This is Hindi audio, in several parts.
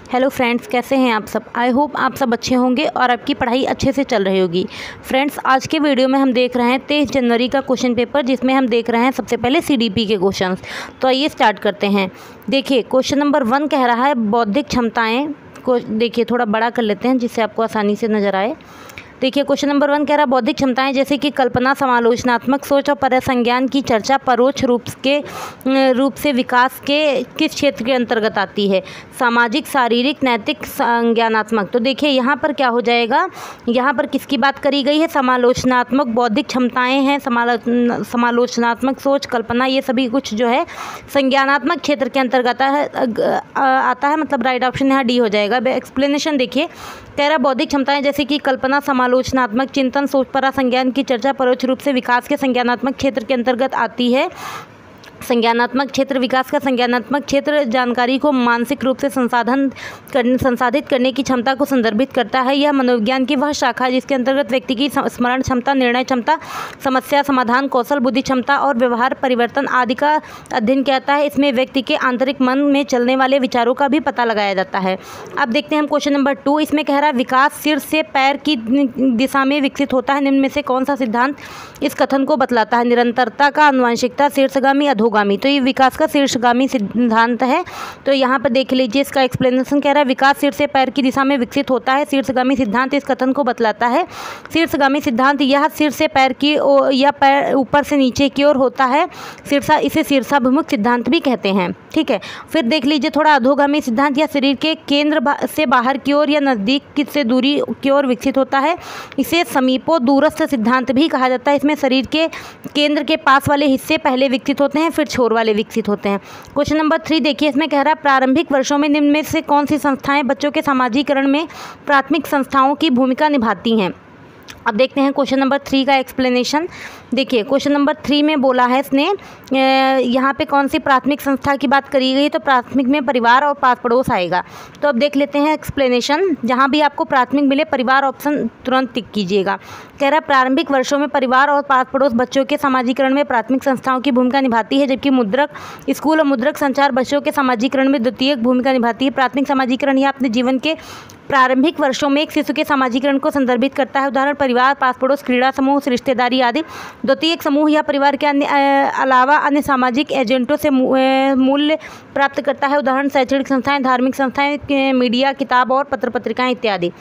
हेलो फ्रेंड्स, कैसे हैं आप सब। आई होप आप सब अच्छे होंगे और आपकी पढ़ाई अच्छे से चल रही होगी। फ्रेंड्स, आज के वीडियो में हम देख रहे हैं 23 जनवरी का क्वेश्चन पेपर, जिसमें हम देख रहे हैं सबसे पहले सीडीपी के क्वेश्चंस। तो आइए स्टार्ट करते हैं। देखिए, क्वेश्चन नंबर 1 कह रहा है बौद्धिक क्षमताएँ को। देखिए, थोड़ा बड़ा कर लेते हैं जिससे आपको आसानी से नज़र आए। देखिए, क्वेश्चन नंबर 1 कह रहा है बौद्धिक क्षमताएं जैसे कि कल्पना, समालोचनात्मक सोच और परसंज्ञान की चर्चा परोक्ष रूप से विकास के किस क्षेत्र के अंतर्गत आती है। सामाजिक, शारीरिक, नैतिक, संज्ञानात्मक। तो देखिए यहाँ पर क्या हो जाएगा, यहाँ पर किसकी बात करी गई है। समालोचनात्मक बौद्धिक क्षमताएं हैं, समालोचनात्मक सोच, कल्पना, ये सभी कुछ जो है संज्ञानात्मक क्षेत्र के अंतर्गत आता है। मतलब राइट ऑप्शन यहाँ डी हो जाएगा। एक्सप्लेनेशन देखिए, कह रहा बौद्धिक क्षमताएं जैसे कि कल्पना, समालोचनात्मक चिंतन, सोच, परसंज्ञान की चर्चा परोक्ष रूप से विकास के संज्ञानात्मक क्षेत्र के अंतर्गत आती है। संज्ञानात्मक क्षेत्र, विकास का संज्ञानात्मक क्षेत्र जानकारी को मानसिक रूप से संसाधित करने की क्षमता को संदर्भित करता है। यह मनोविज्ञान की वह शाखा है जिसके अंतर्गत व्यक्ति की स्मरण क्षमता, निर्णय क्षमता, समस्या समाधान कौशल, बुद्धि क्षमता और व्यवहार परिवर्तन आदि का अध्ययन किया जाता है। इसमें व्यक्ति के आंतरिक मन में चलने वाले विचारों का भी पता लगाया जाता है। अब देखते हैं हम क्वेश्चन नंबर 2। इसमें कह रहा है विकास सिर से पैर की दिशा में विकसित होता है। निम्न में से कौन सा सिद्धांत इस कथन को बतलाता है। निरंतरता का, आनुवंशिकता, शीर्षगामी, अधोगामी। तो ये विकास का शीर्षगामी सिद्धांत है। तो यहाँ पर देख लीजिए, इसका एक्सप्लेनेशन कह रहा है विकास सिर से पैर की दिशा में विकसित होता है। शीर्षगामी सिद्धांत इस कथन को बतलाता है। शीर्षगामी सिद्धांत यह सिर से पैर की या पैर ऊपर से नीचे की ओर होता है। इसे शीर्षाभिमुख सिद्धांत भी कहते हैं। ठीक है, फिर देख लीजिए थोड़ा अधोगामी सिद्धांत या शरीर के केंद्र से बाहर की ओर या नज़दीक से दूरी की ओर विकसित होता है। इसे समीपो दूरस्थ सिद्धांत भी कहा जाता है। इसमें शरीर के केंद्र के पास वाले हिस्से पहले विकसित होते हैं, फिर छोर वाले विकसित होते हैं। क्वेश्चन नंबर 3 देखिए, इसमें कह रहा है प्रारंभिक वर्षों में निम्न में से कौन सी संस्थाएं बच्चों के समाजीकरण में प्राथमिक संस्थाओं की भूमिका निभाती हैं। अब देखते हैं क्वेश्चन नंबर 3 का एक्सप्लेनेशन। देखिए, क्वेश्चन नंबर 3 में बोला है इसने यहाँ पे कौन सी प्राथमिक संस्था की बात करी गई। तो प्राथमिक में परिवार और पास पड़ोस आएगा। तो अब देख लेते हैं एक्सप्लेनेशन। जहाँ भी आपको प्राथमिक मिले परिवार ऑप्शन तुरंत टिक कीजिएगा। कह रहा है प्रारंभिक वर्षों में परिवार और पास पड़ोस बच्चों के समाजीकरण में प्राथमिक संस्थाओं की भूमिका निभाती है, जबकि मुद्रक स्कूल और मुद्रक संचार बच्चों के समाजीकरण में द्वितीयक भूमिका निभाती है। प्राथमिक समाजीकरण यह अपने जीवन के प्रारंभिक वर्षों में एक शिशु के समाजीकरण को संदर्भित करता है। उदाहरण परिवार, पास पड़ोस, क्रीड़ा समूह, रिश्तेदारी आदि। द्वितीयक समूह या परिवार के अलावा अन्य सामाजिक एजेंटों से मूल्य प्राप्त करता है। उदाहरण शैक्षणिक संस्थाएं, धार्मिक संस्थाएं, मीडिया, किताब और पत्र पत्रिकाएं इत्यादि।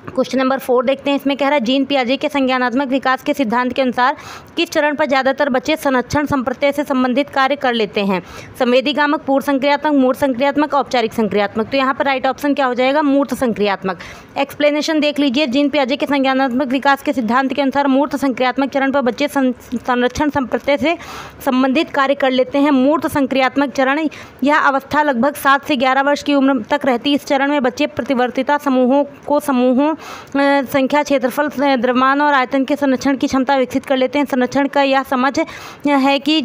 क्वेश्चन नंबर 4 देखते हैं। इसमें कह रहा है जीन पियाजे के संज्ञानात्मक विकास के सिद्धांत के अनुसार किस चरण पर ज़्यादातर बच्चे संरक्षण संप्रत्यय से संबंधित कार्य कर लेते हैं। संवेदीगामक, पूर्व संक्रियात्मक, मूर्त संक्रियात्मक, औपचारिक संक्रियात्मक। तो यहाँ पर राइट ऑप्शन क्या हो जाएगा, मूर्त संक्रियात्मक। एक्सप्लेनेशन देख लीजिए, जीन पियाजे के संज्ञानात्मक विकास के सिद्धांत के अनुसार मूर्त संक्रियात्मक चरण पर बच्चे संरक्षण संप्रत्यय से संबंधित कार्य कर लेते हैं। मूर्त संक्रियात्मक चरण यह अवस्था लगभग 7 से 11 वर्ष की उम्र तक रहती है। इस चरण में बच्चे प्रतिवर्तिता समूहों संख्या, क्षेत्रफल, द्रव्यमान और आयतन के संरक्षण की क्षमता विकसित कर लेते हैं। संरक्षण का यह समझ है कि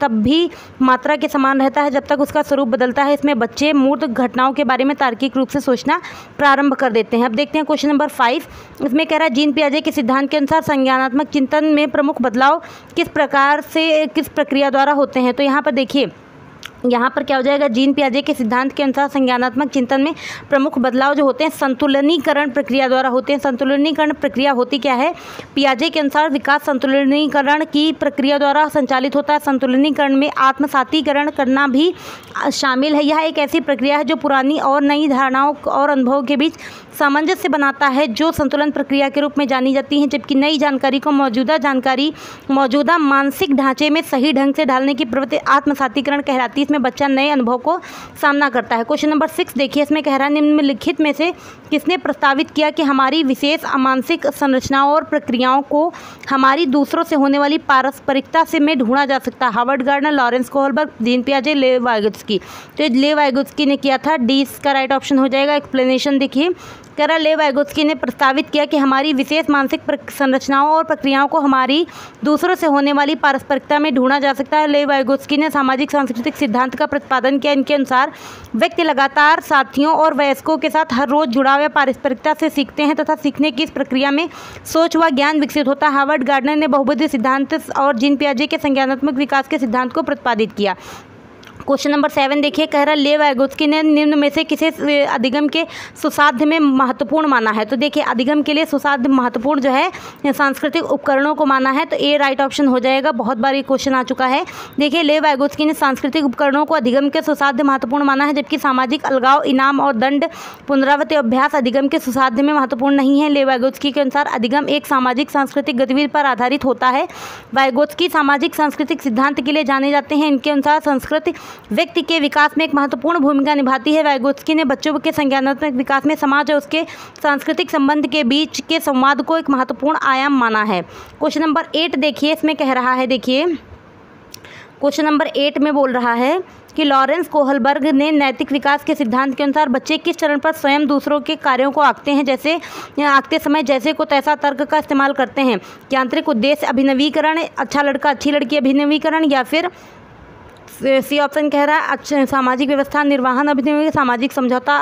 तब भी मात्रा के समान रहता है जब तक उसका स्वरूप बदलता है। इसमें बच्चे मूर्त घटनाओं के बारे में तार्किक रूप से सोचना प्रारंभ कर देते हैं। अब देखते हैं क्वेश्चन नंबर 5। इसमें कह रहा है जीन पियाजे के सिद्धांत के अनुसार संज्ञानात्मक चिंतन में प्रमुख बदलाव किस प्रक्रिया द्वारा होते हैं। तो यहाँ पर देखिए, यहाँ पर क्या हो जाएगा, जीन पियाजे के सिद्धांत के अनुसार संज्ञानात्मक चिंतन में प्रमुख बदलाव जो होते हैं संतुलनीकरण प्रक्रिया द्वारा होते हैं। संतुलनीकरण प्रक्रिया होती क्या है, पियाजे के अनुसार विकास संतुलनीकरण की प्रक्रिया द्वारा संचालित होता है। संतुलनीकरण में आत्मसातीकरण करना भी शामिल है। यह एक ऐसी प्रक्रिया है जो पुरानी और नई धारणाओं और अनुभवों के बीच सामंजस्य बनाता है, जो संतुलन प्रक्रिया के रूप में जानी जाती है। जबकि नई जानकारी को मौजूदा मानसिक ढांचे में सही ढंग से ढालने की प्रवृत्ति आत्मसातीकरण कहलाती है। इसमें बच्चा नए अनुभव को सामना करता है। क्वेश्चन नंबर 6 देखिए, इसमें कह रहा है निम्नलिखित में से किसने प्रस्तावित किया कि हमारी विशेष मानसिक संरचनाओं और प्रक्रियाओं को हमारी दूसरों से होने वाली पारस्परिकता से में ढूंढा जा सकता है। Howard Gardner, Lawrence Kohlberg, Jean पियाजे, लेव वाइगोत्स्की। तो लेव वाइगोत्स्की ने किया था, डी इसका राइट ऑप्शन हो जाएगा। एक्सप्लेनेशन देखिए, कह रहा लेव वाइगोत्स्की ने प्रस्तावित किया कि हमारी विशेष मानसिक संरचनाओं और प्रक्रियाओं को हमारी दूसरों से होने वाली पारस्परिकता में ढूंढा जा सकता है। लेव वाइगोत्स्की ने सामाजिक सांस्कृतिक सिद्धांत का प्रतिपादन किया। इनके अनुसार व्यक्ति लगातार साथियों और वयस्कों के साथ हर रोज जुड़ाव या पारस्परिकता से सीखते हैं तथा सीखने की इस प्रक्रिया में सोच व ज्ञान विकसित होता है। हार्वर्ड गार्डनर ने बहुबुद्धि सिद्धांत और जीन पियाजे के संज्ञानात्मक विकास के सिद्धांत को प्रतिपादित किया। क्वेश्चन नंबर 7 देखिए, कह रहा लेव वाइगोत्स्की ने निम्न में से किसे अधिगम के सुसाध्य में महत्वपूर्ण माना है। तो देखिए अधिगम के लिए सुसाध्य महत्वपूर्ण जो है सांस्कृतिक उपकरणों को माना है, तो ए राइट ऑप्शन हो जाएगा। बहुत बार ये क्वेश्चन आ चुका है। देखिए लेव वाइगोत्स्की ने सांस्कृतिक उपकरणों को अधिगम के सुसाध्य महत्वपूर्ण माना है, जबकि सामाजिक अलगाव, इनाम और दंड, पुनरावृत्ति अभ्यास अधिगम के सुसाध्य में महत्वपूर्ण नहीं है। लेव वाइगोत्स्की के अनुसार अधिगम एक सामाजिक सांस्कृतिक गतिविधि पर आधारित होता है। वाइगोत्स्की सामाजिक सांस्कृतिक सिद्धांत के लिए जाने जाते हैं। इनके अनुसार संस्कृति व्यक्ति के विकास में एक महत्वपूर्ण भूमिका निभाती है। वाइगोत्स्की ने बच्चों के संज्ञानात्मक विकास में समाज और उसके सांस्कृतिक संबंध के बीच के संवाद को एक महत्वपूर्ण आयाम माना है। क्वेश्चन नंबर 8 देखिए, इसमें कह रहा है, देखिए क्वेश्चन नंबर 8 में बोल रहा है कि लॉरेंस कोहलबर्ग ने नैतिक विकास के सिद्धांत के अनुसार बच्चे किस चरण पर स्वयं दूसरों के कार्यों को आंकते हैं, जैसे आंकते समय जैसे को तैसा तर्क का इस्तेमाल करते हैं। यांत्रिक उद्देश्य अभिनवीकरण, अच्छा लड़का अच्छी लड़की अभिनवीकरण, या फिर सी ऑप्शन कह रहा है अच्छा सामाजिक व्यवस्था निर्वहन अभिनवीकरण, सामाजिक समझौता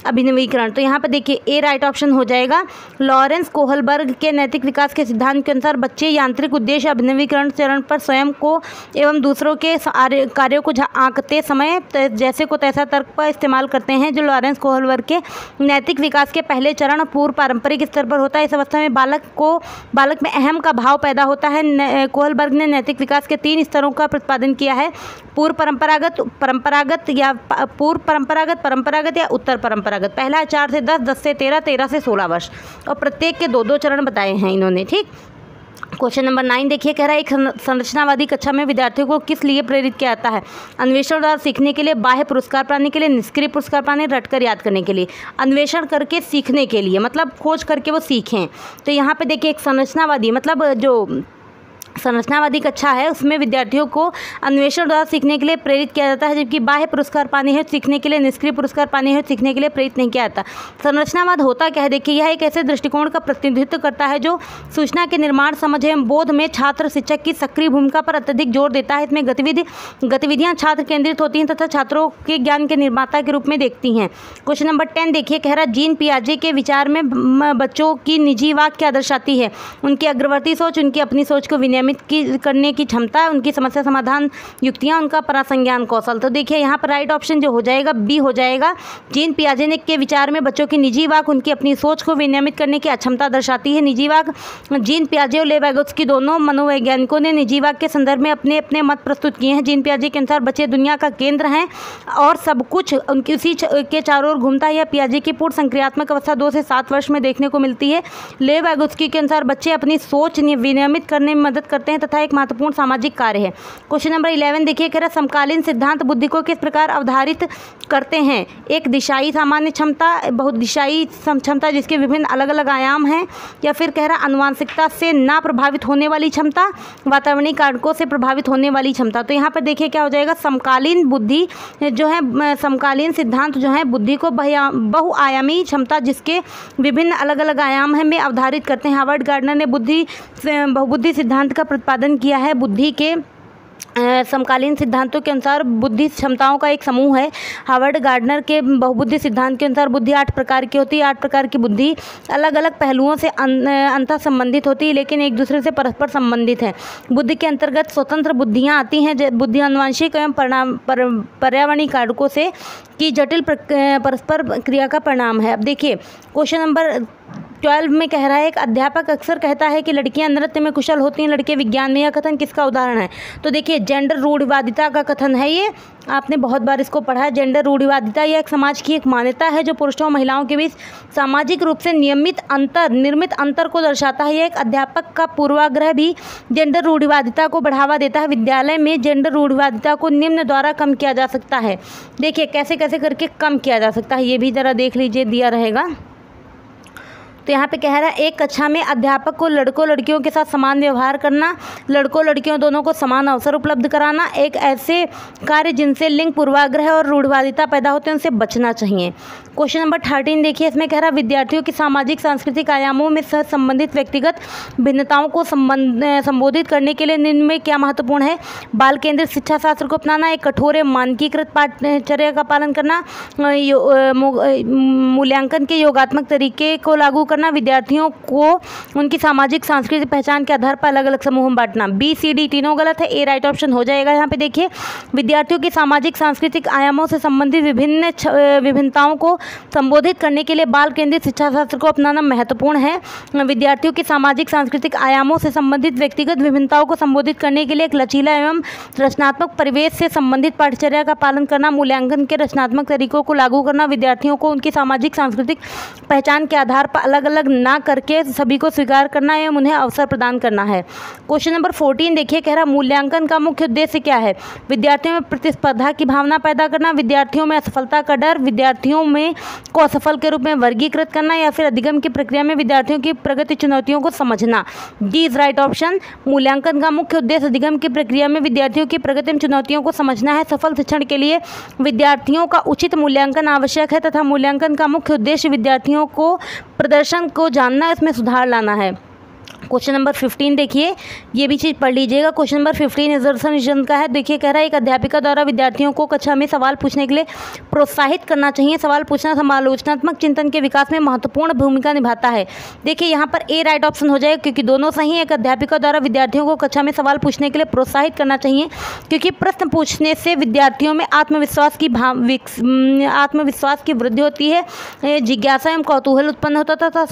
अभिनवीकरण। तो यहाँ पर देखिए ए राइट ऑप्शन हो जाएगा। लॉरेंस कोहलबर्ग के नैतिक विकास के सिद्धांत के अनुसार बच्चे यांत्रिक उद्देश्य अभिनवीकरण चरण पर स्वयं को एवं दूसरों के कार्यों को आंकते समय जैसे को तैसा तर्क का इस्तेमाल करते हैं, जो लॉरेंस कोहलबर्ग के नैतिक विकास के पहले चरण पूर्व पारंपरिक स्तर पर होता है। इस अवस्था में बालक में अहम का भाव पैदा होता है। कोहलबर्ग ने नैतिक विकास के 3 स्तरों का प्रतिपादन किया है, पूर्व परंपरागत या पूर्व परंपरागत या उत्तर परंपरागत। पहला 4 से 10, 10 से 13, 13 से 16 वर्ष, और प्रत्येक के 2-2 चरण बताए हैं इन्होंने। ठीक, क्वेश्चन नंबर 9 देखिए, कह रहा है एक संरचनावादी कक्षा में विद्यार्थियों को किस लिए प्रेरित किया जाता है। अन्वेषण द्वारा सीखने के लिए, बाह्य पुरस्कार पाने के लिए, निष्क्रिय पुरस्कार पाने, रटकर याद करने के लिए। अन्वेषण करके सीखने के लिए, मतलब खोज करके वो सीखें। तो यहाँ पे देखिए एक संरचनावादी मतलब जो संरचनावादी कक्षा है उसमें विद्यार्थियों को अन्वेषण द्वारा सीखने के लिए प्रेरित किया जाता है, जबकि बाह्य पुरस्कार पाने हैं सीखने के लिए, निष्क्रिय पुरस्कार पाने हैं सीखने के लिए प्रेरित नहीं किया जाता। संरचनावाद होता क्या है, देखिए यह एक ऐसे दृष्टिकोण का प्रतिनिधित्व करता है जो सूचना के निर्माण, समझ एवं बोध में छात्र शिक्षक की सक्रिय भूमिका पर अत्यधिक जोर देता है। इसमें गतिविधियाँ छात्र केंद्रित होती हैं तथा छात्रों के ज्ञान के निर्माता के रूप में देखती हैं। क्वेश्चन नंबर 10 देखिए, कह रहा जीन पियाजे के विचार में बच्चों की निजी वाक क्या दर्शाती है। उनकी अग्रवर्ती सोच, उनकी अपनी सोच को विनियमित करने की क्षमता, उनकी समस्या समाधान युक्तियां, उनका परासंज्ञान कौशल। तो देखिए यहाँ पर राइट ऑप्शन जो हो जाएगा बी हो जाएगा। जीन पियाजे के विचार में बच्चों की निजी वाक उनकी अपनी सोच को विनियमित करने की अक्षमता दर्शाती है। निजी वाक, जीन पियाजे और लेव वाइगोत्स्की दोनों मनोवैज्ञानिकों ने निजी वाक के संदर्भ में अपने अपने मत प्रस्तुत किए हैं। जीन पियाजे के अनुसार बच्चे दुनिया का केंद्र हैं और सब कुछ उनकी उसी के चारों ओर घूमता है। यह पियाजे की पूर्ण संक्रियात्मक अवस्था 2 से 7 वर्ष में देखने को मिलती है। लेव वाइगोत्स्की के अनुसार बच्चे अपनी सोच विनियमित करने में मदद करते हैं तथा एक महत्वपूर्ण सामाजिक कार्य है। क्वेश्चन नंबर 11 देखिए, कह रहा समकालीन सिद्धांत बुद्धि को किस प्रकार अवधारित करते हैं। एक दिशाई सामान्य क्षमता, बहुदिशाई क्षमता जिसके विभिन्न अलग अलग आयाम हैं, या फिर कह रहा आनुवांशिकता से ना प्रभावित होने वाली क्षमता, वातावरणीय कारकों से प्रभावित होने वाली क्षमता। तो यहाँ पर देखिए क्या हो जाएगा, समकालीन बुद्धि जो है, समकालीन सिद्धांत जो है बुद्धि को बहुआयामी क्षमता जिसके विभिन्न अलग अलग आयाम हैं में अवधारित करते हैं। हार्वर्ड गार्डनर ने बहुबुद्धि सिद्धांत का प्रतिपादन किया है। बुद्धि के समकालीन सिद्धांतों के अनुसार बुद्धि क्षमताओं का एक समूह है। हार्वर्ड गार्डनर के बहुबुद्धि सिद्धांत के अनुसार बुद्धि 8 प्रकार की होती है। 8 प्रकार की बुद्धि अलग अलग पहलुओं से अंतः संबंधित होती है, लेकिन एक दूसरे से परस्पर संबंधित है। बुद्धि के अंतर्गत स्वतंत्र बुद्धियाँ आती हैं। बुद्धि आनुवंशिक एवं पर्यावरणीय कारकों से की जटिल परस्पर क्रिया का परिणाम है। अब देखिए क्वेश्चन नंबर 12 में कह रहा है, एक अध्यापक अक्सर कहता है कि लड़कियां नृत्य में कुशल होती हैं, लड़के विज्ञान में। यह कथन किसका उदाहरण है। तो देखिए जेंडर रूढ़िवादिता का कथन है ये, आपने बहुत बार इसको पढ़ा है। जेंडर रूढ़िवादिता यह एक समाज की एक मान्यता है जो पुरुषों और महिलाओं के बीच सामाजिक रूप से निर्मित अंतर को दर्शाता है। यह एक अध्यापक का पूर्वाग्रह भी जेंडर रूढ़िवादिता को बढ़ावा देता है। विद्यालय में जेंडर रूढ़िवादिता को निम्न द्वारा कम किया जा सकता है। देखिए कैसे कैसे करके कम किया जा सकता है, ये भी ज़रा देख लीजिए, दिया रहेगा। तो यहाँ पे कह रहा है, एक कक्षा में अध्यापक को लड़कों लड़कियों के साथ समान व्यवहार करना, लड़कों लड़कियों दोनों को समान अवसर उपलब्ध कराना, एक ऐसे कार्य जिनसे लिंग पूर्वाग्रह और रूढ़िवादिता पैदा होते हैं उनसे बचना चाहिए। क्वेश्चन नंबर 13 देखिए, इसमें कह रहा है विद्यार्थियों की सामाजिक सांस्कृतिक आयामों में सह संबंधित व्यक्तिगत भिन्नताओं को संबोधित करने के लिए निम्न में क्या महत्वपूर्ण है। बाल केंद्रित शिक्षा शास्त्र को अपनाना, एक कठोर मानकीकृत पाठ्यचर्या का पालन करना, मूल्यांकन के योगात्मक तरीके को लागू करना, करना, विद्यार्थियों को उनकी सामाजिक सांस्कृतिक पहचान के आधार पर अलग अलग समूहों में बांटना। बी सी डी तीनों गलत है, ए राइट ऑप्शन हो जाएगा। यहाँ पे देखिए, विद्यार्थियों की सामाजिक सांस्कृतिक आयामों से संबंधित विभिन्नताओं को संबोधित करने के लिए बाल केंद्रित शिक्षा शास्त्र को अपनाना महत्वपूर्ण है। विद्यार्थियों की सामाजिक सांस्कृतिक आयामों से संबंधित व्यक्तिगत विभिन्नताओं को संबोधित करने के लिए एक लचीला एवं रचनात्मक परिवेश से संबंधित पाठचर्या का पालन करना, मूल्यांकन के रचनात्मक तरीकों को लागू करना, विद्यार्थियों को उनकी सामाजिक सांस्कृतिक पहचान के आधार पर अलग अलग ना करके सभी को स्वीकार करना एवं उन्हें अवसर प्रदान करना है। क्वेश्चन नंबर 14 देखिए, कह रहा मूल्यांकन का मुख्य उद्देश्य क्या है? विद्यार्थियों में प्रतिस्पर्धा की भावना पैदा करना, विद्यार्थियों में असफलता का डर, विद्यार्थियों में को असफल के रूप में वर्गीकृत करना, या फिर अधिगम की प्रक्रिया में विद्यार्थियों की प्रगति चुनौतियों को समझना। D is right option. मूल्यांकन का मुख्य उद्देश्य अधिगम की प्रक्रिया में विद्यार्थियों की प्रगति में चुनौतियों को समझना है। सफल शिक्षण के लिए विद्यार्थियों का उचित मूल्यांकन आवश्यक है तथा मूल्यांकन का मुख्य उद्देश्य विद्यार्थियों को प्रदर्शन को जानना, इसमें सुधार लाना है। क्वेश्चन नंबर 15 देखिए, ये भी चीज़ पढ़ लीजिएगा। क्वेश्चन नंबर 15 इजर्सन का है। देखिए, कह रहा है एक अध्यापिका द्वारा विद्यार्थियों को कक्षा में सवाल पूछने के लिए प्रोत्साहित करना चाहिए। सवाल पूछना समालोचनात्मक चिंतन के विकास में महत्वपूर्ण भूमिका निभाता है। देखिए, यहाँ पर ए राइट ऑप्शन हो जाएगा, क्योंकि दोनों सही है। एक अध्यापिका द्वारा विद्यार्थियों को कक्षा में सवाल पूछने के लिए प्रोत्साहित करना चाहिए, क्योंकि प्रश्न पूछने से विद्यार्थियों में आत्मविश्वास की वृद्धि होती है, जिज्ञासा एवं कौतूहल उत्पन्न होता है तथा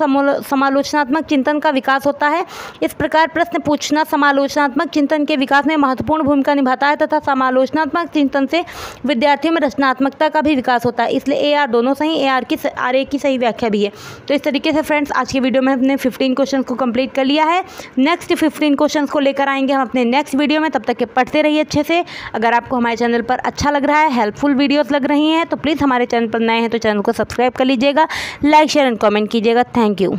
समालोचनात्मक चिंतन का विकास होता है। इस प्रकार प्रश्न पूछना समालोचनात्मक चिंतन के विकास में महत्वपूर्ण भूमिका निभाता है तथा समालोचनात्मक चिंतन से विद्यार्थियों में रचनात्मकता का भी विकास होता है। इसलिए ए आर दोनों सही, ए आर की सही व्याख्या भी है। तो इस तरीके से फ्रेंड्स, आज की वीडियो में हमने 15 क्वेश्चन को कंप्लीट कर लिया है। नेक्स्ट 15 क्वेश्चन को लेकर आएंगे हम अपने नेक्स्ट वीडियो में। तब तक के पढ़ते रहिए अच्छे से। अगर आपको हमारे चैनल पर अच्छा लग रहा है, हेल्पफुल वीडियोस लग रही हैं, तो प्लीज़ हमारे चैनल पर नए हैं तो चैनल को सब्सक्राइब कर लीजिएगा, लाइक शेयर एंड कमेंट कीजिएगा। Thank you.